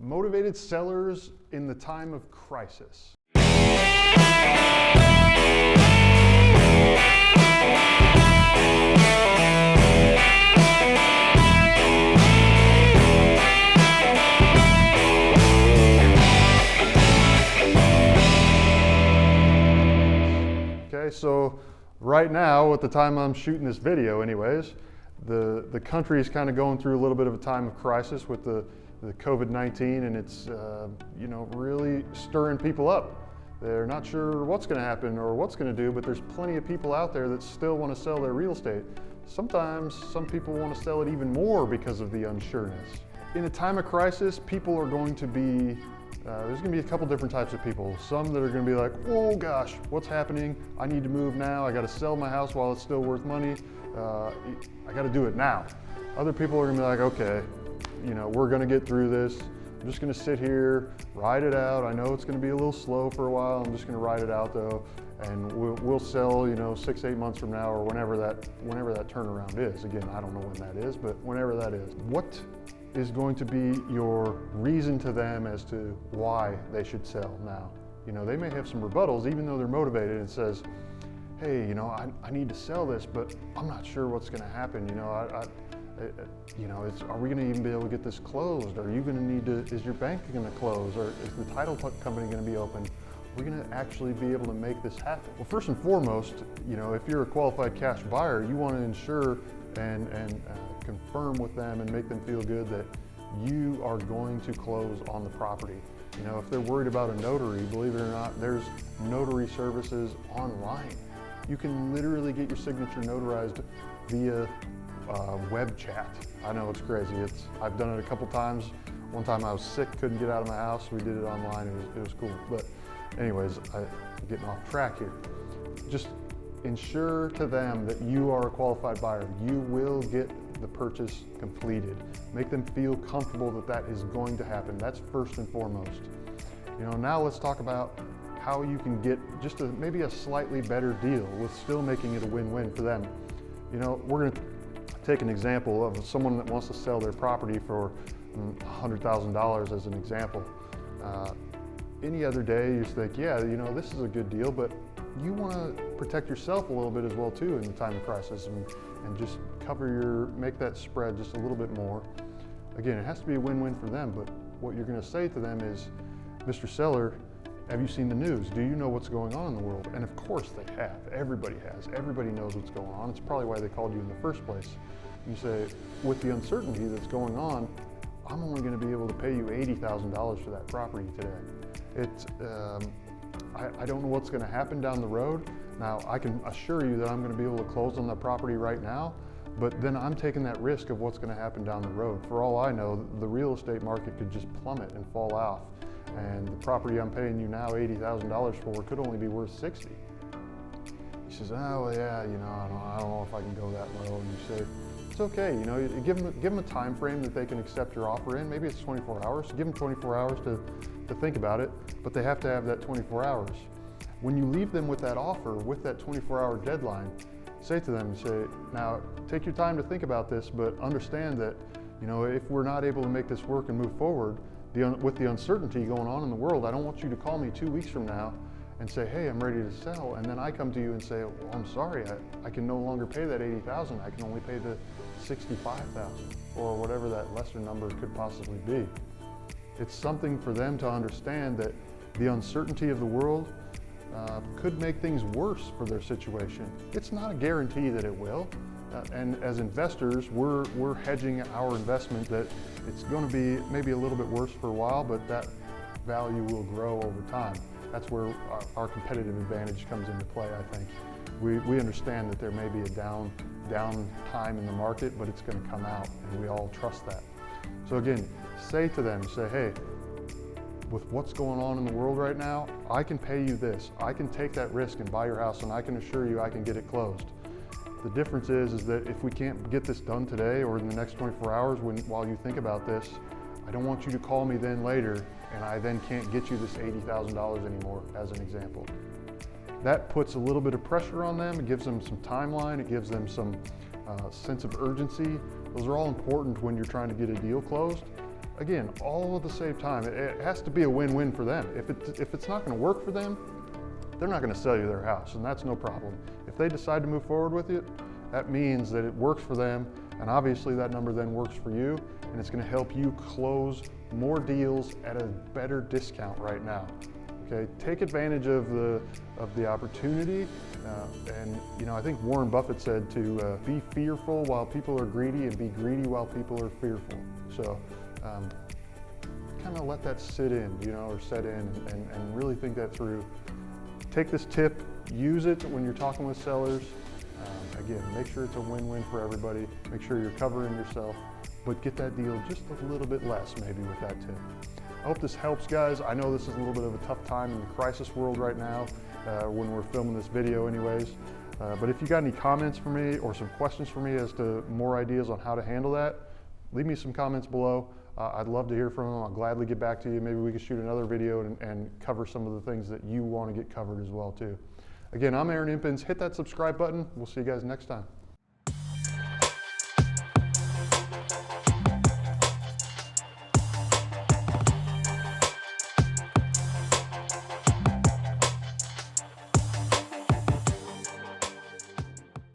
Motivated sellers in the time of crisis. Okay, so right now, at the time I'm shooting this video anyways, the country is kind of going through a little bit of a time of crisis with the COVID-19, and it's really stirring people up. They're not sure what's going to happen or what's going to do, but there's plenty of people out there that still want to sell their real estate. Sometimes some people want to sell it even more because of the unsureness. In a time of crisis, people are going to be there's going to be a couple different types of people. Some that are going to be like, oh gosh, what's happening? I need to move now. I got to sell my house while it's still worth money. I got to do it now. Other people are going to be like, okay, we're going to get through this. I'm just going to sit here, ride it out. I know it's going to be a little slow for a while. I'm just going to ride it out though, and we'll sell, 6-8 months from now, or whenever that turnaround is. Again, I don't know when that is, but whenever that is. What is going to be your reason to them as to why they should sell now? They may have some rebuttals, even though they're motivated, and says, hey, I need to sell this, but I'm not sure what's going to happen. Are we going to even be able to get this closed? Are you going to need to, is your bank going to close? Or is the title company going to be open? Are we going to actually be able to make this happen? Well, first and foremost, if you're a qualified cash buyer, you want to ensure and confirm with them and make them feel good that you are going to close on the property. If they're worried about a notary, believe it or not, there's notary services online. You can literally get your signature notarized via web chat. I know it's crazy. I've done it a couple times. One time I was sick, couldn't get out of my house. We did it online. It was cool. But anyways, I'm getting off track here. Just ensure to them that you are a qualified buyer. You will get the purchase completed. Make them feel comfortable that that is going to happen. That's first and foremost. Now let's talk about how you can get just maybe a slightly better deal with still making it a win-win for them. We're going to take an example of someone that wants to sell their property for $100,000 as an example. Any other day you think, yeah, this is a good deal, but you want to protect yourself a little bit as well too in the time of crisis, and just make that spread just a little bit more. Again, it has to be a win-win for them, but what you're going to say to them is, Mr. Seller, have you seen the news? Do you know what's going on in the world? And of course they have. Everybody has. Everybody knows what's going on. It's probably why they called you in the first place. You say, with the uncertainty that's going on, I'm only going to be able to pay you $80,000 for that property today. I don't know what's going to happen down the road. Now, I can assure you that I'm going to be able to close on that property right now, but then I'm taking that risk of what's going to happen down the road. For all I know, the real estate market could just plummet and fall off, and the property I'm paying you now $80,000 for could only be worth $60,000. He says, oh, well, yeah, I don't know if I can go that low. And you say, it's okay, you give them a time frame that they can accept your offer in. Maybe it's 24 hours. Give them 24 hours to think about it, but they have to have that 24 hours. When you leave them with that offer, with that 24-hour deadline, say to them, now take your time to think about this, but understand that, if we're not able to make this work and move forward, with the uncertainty going on in the world, I don't want you to call me 2 weeks from now and say, hey, I'm ready to sell, and then I come to you and say, well, I'm sorry, I can no longer pay that $80,000. I can only pay the $65,000, or whatever that lesser number could possibly be. It's something for them to understand that the uncertainty of the world could make things worse for their situation. It's not a guarantee that it will. And as investors, we're hedging our investment that it's going to be maybe a little bit worse for a while, but that value will grow over time. That's where our competitive advantage comes into play, I think. We understand that there may be a down time in the market, but it's going to come out, and we all trust that. So again, say to them, hey, with what's going on in the world right now, I can pay you this. I can take that risk and buy your house, and I can assure you I can get it closed. The difference is that if we can't get this done today or in the next 24 hours while you think about this, I don't want you to call me then later and I then can't get you this $80,000 anymore, as an example. That puts a little bit of pressure on them. It gives them some timeline. It gives them some sense of urgency. Those are all important when you're trying to get a deal closed. again, all at the same time. It has to be a win-win for them. If it's not going to work for them, they're not going to sell you their house, and that's no problem. If they decide to move forward with it, that means that it works for them, and obviously that number then works for you, and it's going to help you close more deals at a better discount right now. Okay, take advantage of the opportunity, and I think Warren Buffett said to be fearful while people are greedy, and be greedy while people are fearful. So kind of let that sit in, or set in, and really think that through. Take this tip, use it when you're talking with sellers. Again, make sure it's a win-win for everybody. Make sure you're covering yourself, but get that deal just a little bit less maybe with that tip. I hope this helps, guys. I know this is a little bit of a tough time in the crisis world right now when we're filming this video anyways. But if you got any comments for me or some questions for me as to more ideas on how to handle that, leave me some comments below. I'd love to hear from them. I'll gladly get back to you. Maybe we can shoot another video and cover some of the things that you want to get covered as well too. Again, I'm Aaron Impens. Hit that subscribe button. We'll see you guys next time.